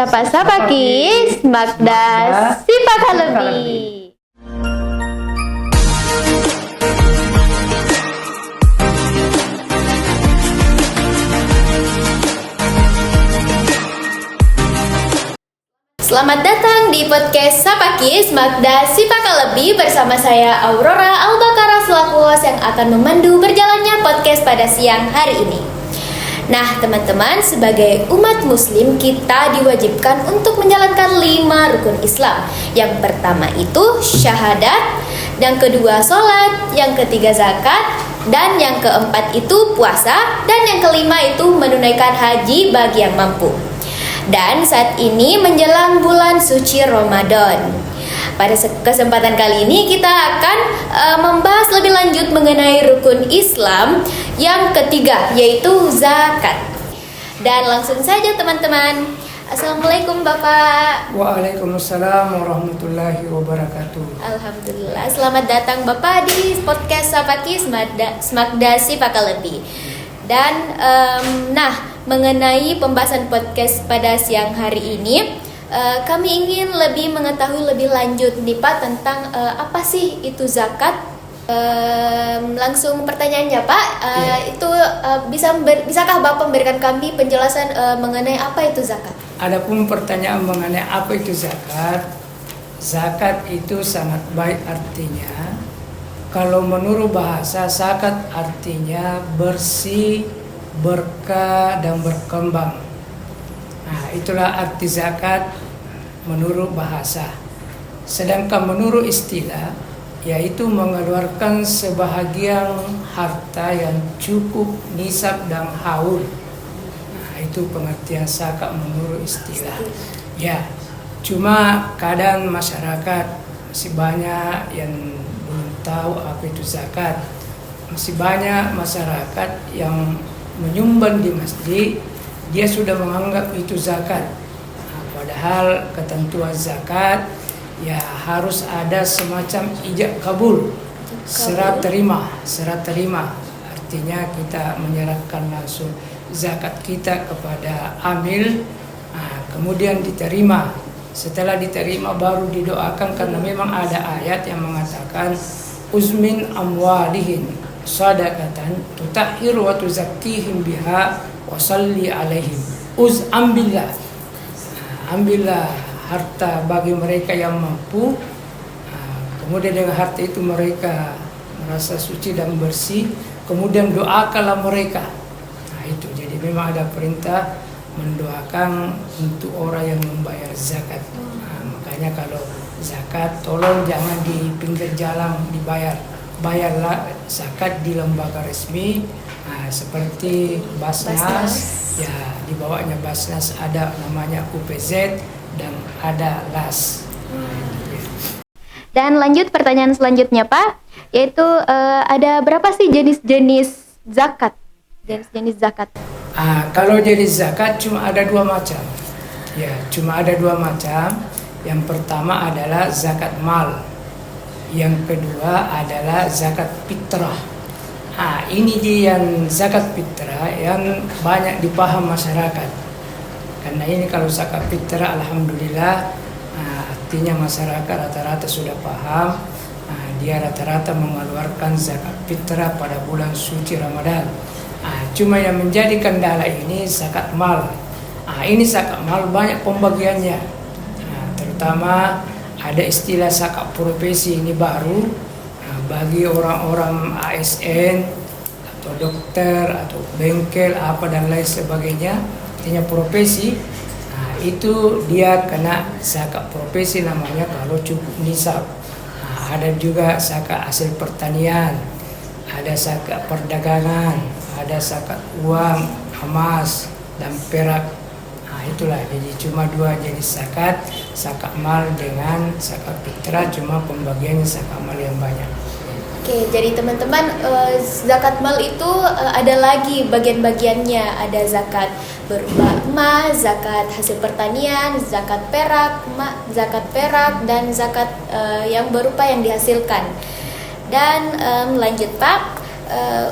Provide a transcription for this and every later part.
Sapa-sapa Kis, Magda Sipak Lebih. Selamat datang di podcast Sapa Kis, Magda Sipak Lebih bersama saya Aurora Albakara selaku host yang akan memandu berjalannya podcast pada siang hari ini. Nah teman-teman, sebagai umat muslim kita diwajibkan untuk menjalankan 5 rukun Islam. Yang pertama itu syahadat, yang kedua sholat, yang ketiga zakat, dan yang keempat itu puasa, dan yang kelima itu menunaikan haji bagi yang mampu. Dan saat ini menjelang bulan suci Ramadan. Pada kesempatan kali ini kita akan membahas lebih lanjut mengenai rukun Islam yang ketiga, yaitu zakat. Dan langsung saja teman-teman. Assalamualaikum Bapak. Waalaikumsalam warahmatullahi wabarakatuh. Alhamdulillah, selamat datang Bapak di podcast Sapa Kis, Magda Sipak Lebih. Dan mengenai pembahasan podcast pada siang hari ini, kami ingin lebih mengetahui lebih lanjut nih Pak tentang apa sih itu zakat. Langsung pertanyaannya Pak, itu bisakah Bapak memberikan kami penjelasan mengenai apa itu zakat? Adapun pertanyaan mengenai apa itu zakat, zakat itu sangat baik artinya. Kalau menurut bahasa, zakat artinya bersih, berkah, dan berkembang. Nah, itulah arti zakat menurut bahasa. Sedangkan menurut istilah, yaitu mengeluarkan sebahagian harta yang cukup nisab dan haul. Nah, itu pengertian zakat menurut istilah. Ya, cuma kadang masyarakat masih banyak yang belum tahu apa itu zakat. Masih banyak masyarakat yang menyumbang di masjid, dia sudah menganggap itu zakat. Nah, padahal ketentuan zakat ya harus ada semacam ijab kabul, serah terima. Artinya kita menyerahkan langsung zakat kita kepada amil, kemudian diterima. Setelah diterima baru didoakan, karena memang ada ayat yang mengatakan uzmin amwalihim sadaqatan tutahhir wa tuzakkihim biha wa salli alaihim. Ambillah harta bagi mereka yang mampu, kemudian dengan harta itu mereka merasa suci dan bersih, kemudian doakanlah mereka. Nah itu, jadi memang ada perintah mendoakan untuk orang yang membayar zakat. Makanya kalau zakat tolong jangan di pinggir jalan dibayar, bayarlah zakat di lembaga resmi, seperti Basnas. Ya, di bawahnya Basnas ada namanya UPZ dan ada LAS. Dan lanjut pertanyaan selanjutnya Pak, yaitu ada berapa sih jenis-jenis zakat? Jenis-jenis zakat. Kalau jenis zakat cuma ada 2 macam. Ya, cuma ada 2 macam. Yang pertama adalah zakat mal. Yang kedua adalah zakat fitrah. Ini dia yang zakat fitrah yang banyak dipaham masyarakat. Karena ini kalau zakat fitrah alhamdulillah, artinya masyarakat rata-rata sudah paham. Dia rata-rata mengeluarkan zakat fitrah pada bulan suci Ramadan. Cuma yang menjadi kendala ini zakat mal. Ini zakat mal banyak pembagiannya. Terutama ada istilah zakat profesi, ini baru bagi orang-orang ASN atau dokter atau bengkel apa dan lain sebagainya, artinya profesi. Itu dia kena zakat profesi namanya kalau cukup nisab. Ada juga zakat hasil pertanian, ada zakat perdagangan, ada zakat uang, emas, dan perak. Itulah, jadi cuma 2 jenis zakat mal dengan zakat fitrah, cuma pembagiannya zakat mal yang banyak. Oke, jadi teman-teman, zakat mal itu ada lagi bagian-bagiannya. Ada zakat berupa emas, zakat hasil pertanian, zakat perak, dan zakat yang berupa yang dihasilkan. Dan lanjut Pak,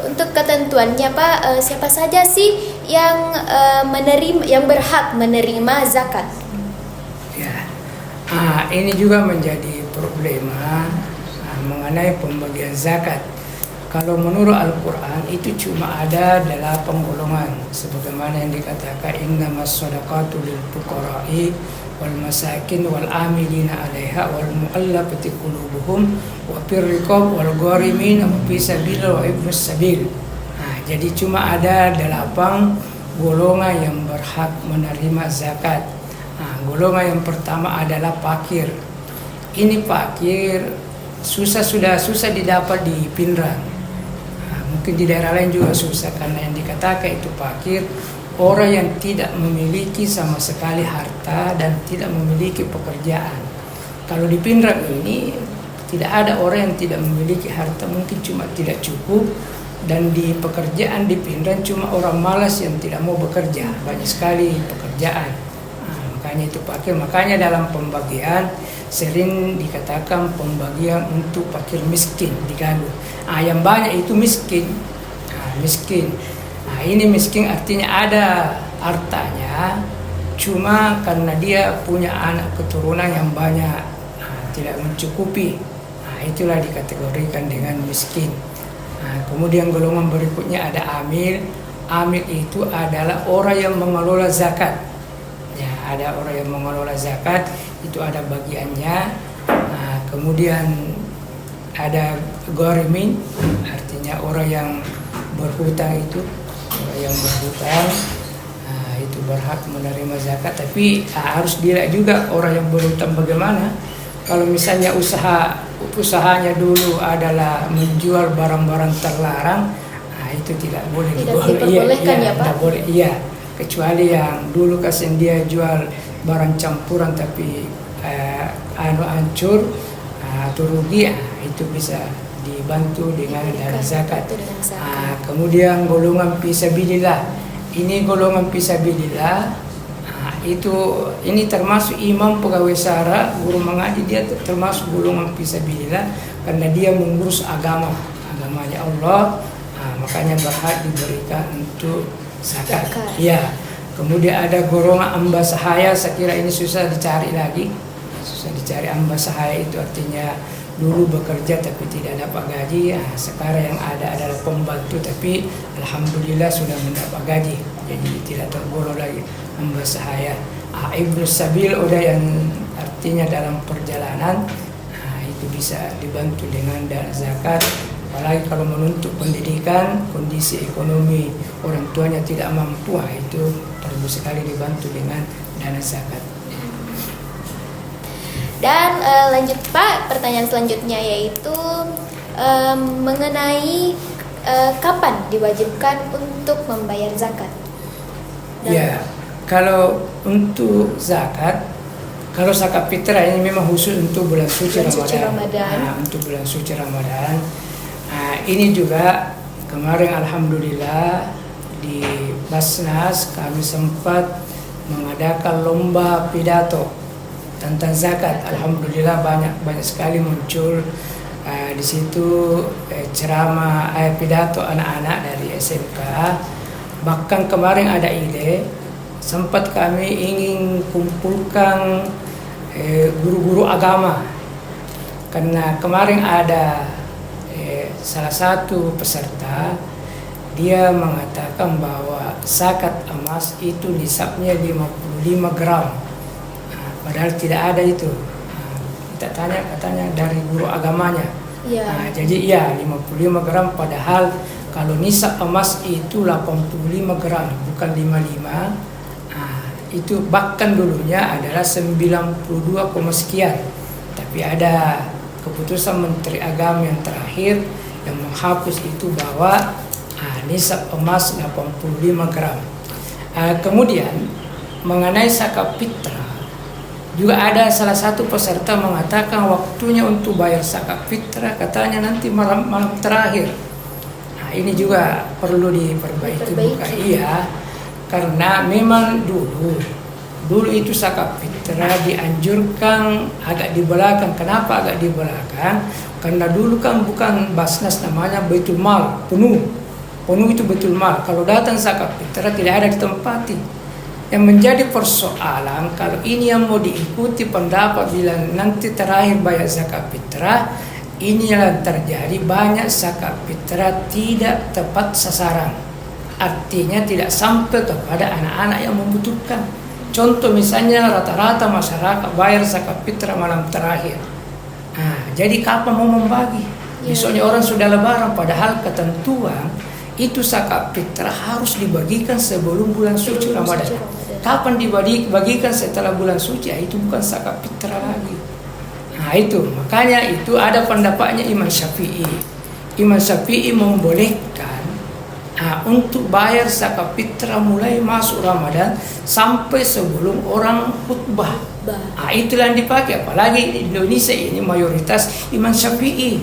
untuk ketentuannya Pak, siapa saja sih yang berhak menerima zakat? Ya, ini juga menjadi problema mengenai pembagian zakat. Kalau menurut Al-Quran itu cuma ada 8 golongan, sebagaimana yang dikatakan innamas shadaqatu lil fuqara'i wal masakin wal amilina 'alaiha wal mu'allafati qulubuhum wa fir riqab wal gharimin wa fi sabilillah wa ibnus sabil. Jadi cuma ada 8 golongan yang berhak menerima zakat. Golongan yang pertama adalah fakir. Ini fakir sudah susah didapat di Pinrang. Mungkin di daerah lain juga susah, karena yang dikatakan itu fakir orang yang tidak memiliki sama sekali harta dan tidak memiliki pekerjaan. Kalau di Pinrang ini tidak ada orang yang tidak memiliki harta, mungkin cuma tidak cukup. Dan di pekerjaan di Pinrang cuma orang malas yang tidak mau bekerja, banyak sekali pekerjaan. Makanya itu fakir. Makanya dalam pembagian sering dikatakan pembagian untuk fakir miskin diganggu. Yang banyak itu miskin. Miskin. Ini miskin artinya ada hartanya, cuma karena dia punya anak keturunan yang banyak, tidak mencukupi. Itulah dikategorikan dengan miskin. Kemudian golongan berikutnya ada amil. Amil itu adalah orang yang mengelola zakat. Ya, ada orang yang mengelola zakat, itu ada bagiannya. Kemudian ada gharimin, artinya orang yang berhutang itu, orang yang berhutang itu berhak menerima zakat. Tapi harus dilihat juga orang yang berhutang bagaimana. Kalau misalnya usahanya dulu adalah menjual barang-barang terlarang, itu tidak boleh diperbolehkan ya Pak? Tidak boleh, iya. Kecuali yang dulu kasih dia jual barang campuran tapi hancur atau rugi, itu bisa dibantu dengan dana zakat. Kemudian golongan fisabilillah. Ini golongan fisabilillah. Ini termasuk imam, pegawai syara, guru mengaji, dia termasuk golongan fisabilillah karena dia mengurus agamanya Allah. Makanya berhak diberikan untuk zakat. Ya. Kemudian ada golongan amba sahaya. Saya kira ini susah dicari lagi. Susah dicari. Amba sahaya itu artinya dulu bekerja tapi tidak dapat gaji. Sekarang yang ada adalah pembantu tapi alhamdulillah sudah mendapat gaji. Jadi tidak tergolong lagi amba sahaya. Ibnus sabil udah yang artinya dalam perjalanan. Itu bisa dibantu dengan dana zakat. Apalagi kalau menuntut pendidikan, kondisi ekonomi orang tuanya tidak mampu, itu perlu sekali dibantu dengan dana zakat. Dan lanjut Pak, pertanyaan selanjutnya yaitu mengenai kapan diwajibkan untuk membayar zakat? Ya, kalau untuk zakat, kalau zakat fitrah ini memang khusus untuk bulan suci Ramadan. Untuk bulan suci Ramadan. Ini juga kemarin alhamdulillah di Basnas kami sempat mengadakan lomba pidato tentang zakat. Alhamdulillah banyak sekali muncul di situ ceramah pidato anak-anak dari SMK. Bahkan kemarin ada ide, sempat kami ingin kumpulkan guru-guru agama, karena kemarin ada salah satu peserta, dia mengatakan bahwa zakat emas itu nisabnya 55 gram. Padahal tidak ada itu. Kita tanya, katanya dari guru agamanya. Ya. Jadi iya 55 gram, padahal kalau nisab emas itu 85 gram, bukan 55. Itu bahkan dulunya adalah 92, sekian. Tapi ada keputusan Menteri Agama yang terakhir yang menghapus itu bahwa nisab emas 85 gram. Kemudian mengenai zakat fitrah juga ada salah satu peserta mengatakan waktunya untuk bayar zakat fitrah katanya nanti malam terakhir. Ini juga perlu diperbaiki. Iya, karena memang dulu itu zakat fitrah dianjurkan agak di belakang. Kenapa agak di belakang? Karena dulu kan bukan Basnas, namanya Baitul Mal penuh. penuh itu betul mal. Kalau datang zakat fitrah tidak ada ditempati. Yang menjadi persoalan kalau ini yang mau diikuti pendapat bila nanti terakhir bayar zakat fitrah, ini yang terjadi banyak zakat fitrah tidak tepat sasaran. Artinya tidak sampai kepada anak-anak yang membutuhkan. Contoh misalnya rata-rata masyarakat bayar zakat fitrah malam terakhir. Nah, jadi kapan mau membagi? Besoknya orang sudah lebaran, padahal ketentuan itu zakat fitrah harus dibagikan sebelum bulan suci Ramadan. Kapan dibagikan setelah bulan suci? Itu bukan zakat fitrah lagi. Nah itu, makanya itu ada pendapatnya Imam Syafi'i. Imam Syafi'i membolehkan untuk bayar zakat fitrah mulai masuk Ramadan sampai sebelum orang khutbah. Itulah yang dipakai, apalagi di Indonesia ini mayoritas Imam Syafi'i.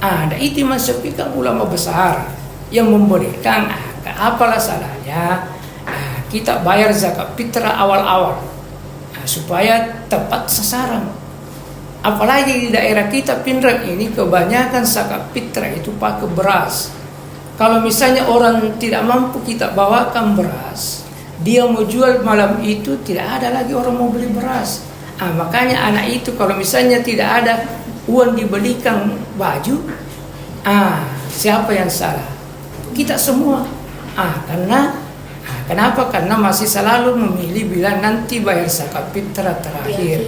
Dan itu Imam Syafi'i kan ulama besar yang membolehkan. Apalah salahnya kita bayar zakat fitrah awal-awal supaya tepat sasaran. Apalagi di daerah kita Pindrang ini kebanyakan zakat fitrah itu pakai beras. Kalau misalnya orang tidak mampu kita bawakan beras, dia mau jual malam itu tidak ada lagi orang mau beli beras. Makanya anak itu kalau misalnya tidak ada uang dibelikan baju, siapa yang salah? Kita semua. Kenapa? Karena masih selalu memilih bila nanti bayar zakat fitrah terakhir.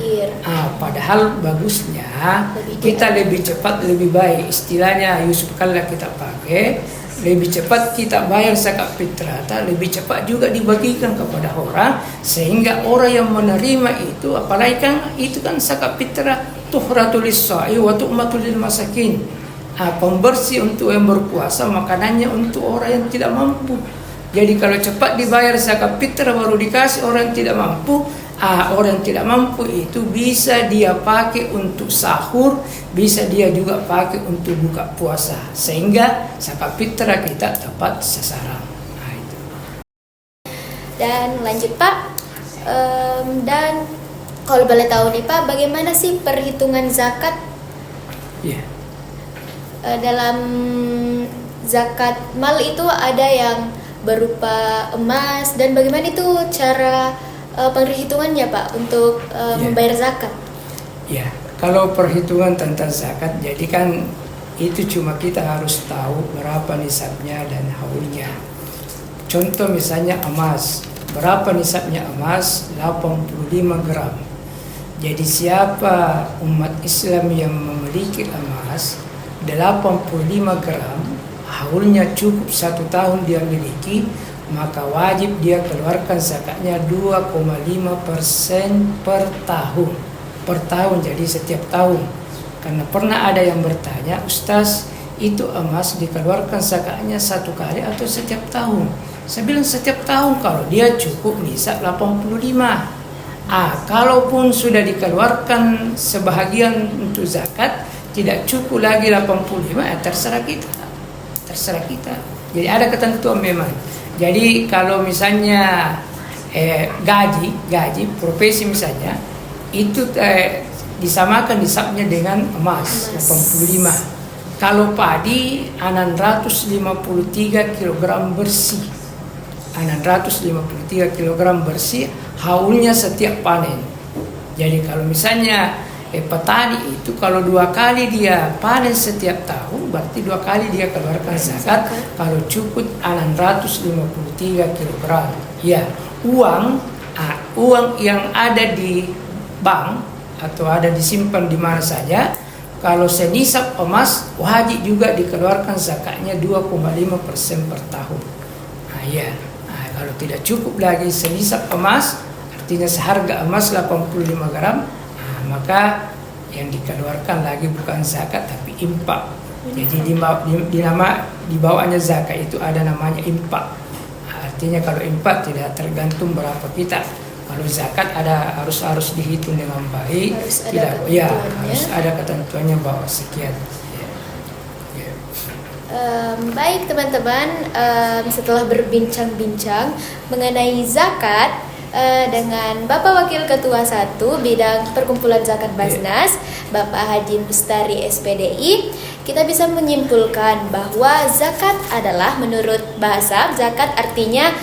Padahal bagusnya kita lebih cepat lebih baik. Istilahnya Yusuf Kalla kita pakai, lebih cepat kita bayar zakat fitrah, lebih cepat juga dibagikan kepada orang, sehingga orang yang menerima itu, apalagi kan itu kan zakat fitrah tuhratul lis-sha'i wa tu'matul lil masakin. Pembersih untuk yang berpuasa, makanannya untuk orang yang tidak mampu. Jadi kalau cepat dibayar zakat fitrah baru dikasih orang yang tidak mampu, orang yang tidak mampu itu bisa dia pakai untuk sahur, bisa dia juga pakai untuk buka puasa, sehingga zakat fitrah kita tepat sasaran. Itu. Dan lanjut Pak, dan kalau boleh tahu nih Pak, bagaimana sih perhitungan zakat? Dalam zakat mal itu ada yang berupa emas, dan bagaimana itu cara perhitungannya Pak untuk membayar zakat? Kalau perhitungan tentang zakat, jadi kan itu cuma kita harus tahu berapa nisabnya dan haulnya. Contoh misalnya emas, berapa nisabnya emas? 85 gram. Jadi siapa umat Islam yang memiliki emas 85 gram, haulnya cukup 1 tahun dia miliki, maka wajib dia keluarkan zakatnya 2,5% per tahun. Per tahun, jadi setiap tahun. Karena pernah ada yang bertanya, Ustaz, itu emas dikeluarkan zakatnya 1 kali atau setiap tahun? Saya bilang setiap tahun kalau dia cukup nisab 85. Kalaupun sudah dikeluarkan sebahagian untuk zakat, tidak cukup lagi 85, terserah kita. Jadi ada ketentuan memang. Jadi kalau misalnya gaji profesi misalnya itu disamakan nisabnya dengan emas 85. Kalau padi 653 kg bersih. 653 kg bersih, haulnya setiap panen. Jadi kalau misalnya petani itu kalau 2 kali dia panen setiap tahun, berarti 2 kali dia keluarkan zakat. Kalau cukup 653 kg. Uang yang ada di bank atau ada disimpan di mana saja, kalau senisab emas wajib juga dikeluarkan zakatnya 2,5% per tahun. Kalau tidak cukup lagi senisab emas, artinya seharga emas 85 gram, maka yang dikeluarkan lagi bukan zakat tapi infak. Jadi di bawahnya zakat itu ada namanya infak. Artinya kalau infak tidak tergantung berapa kita. Kalau zakat harus dihitung dengan baik. Harus ada ketentuannya bahwa sekian. Baik teman-teman, setelah berbincang-bincang mengenai zakat, dengan Bapak Wakil Ketua 1 Bidang Perkumpulan Zakat Basnas, Bapak Haji Mustari SPDI. Kita bisa menyimpulkan bahwa zakat adalah, menurut bahasa, zakat artinya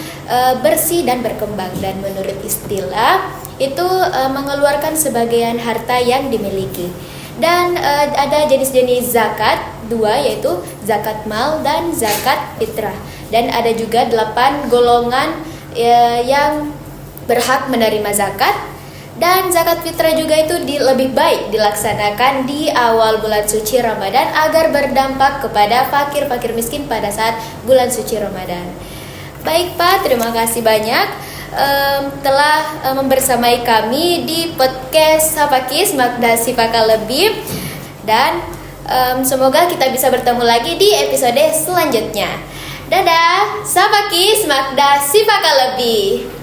bersih dan berkembang, dan menurut istilah itu mengeluarkan sebagian harta yang dimiliki. Dan ada jenis-jenis zakat dua, yaitu zakat mal dan zakat fitrah. Dan ada juga 8 golongan yang berhak menerima zakat. Dan zakat fitrah juga itu lebih baik dilaksanakan di awal bulan suci Ramadan agar berdampak kepada fakir-fakir miskin pada saat bulan suci Ramadan. Baik Pak, terima kasih banyak telah membersamai kami di podcast Sapakis Makda Sifaka Lebih. Dan semoga kita bisa bertemu lagi di episode selanjutnya. Dadah, Sapakis Makda Sifaka Lebih.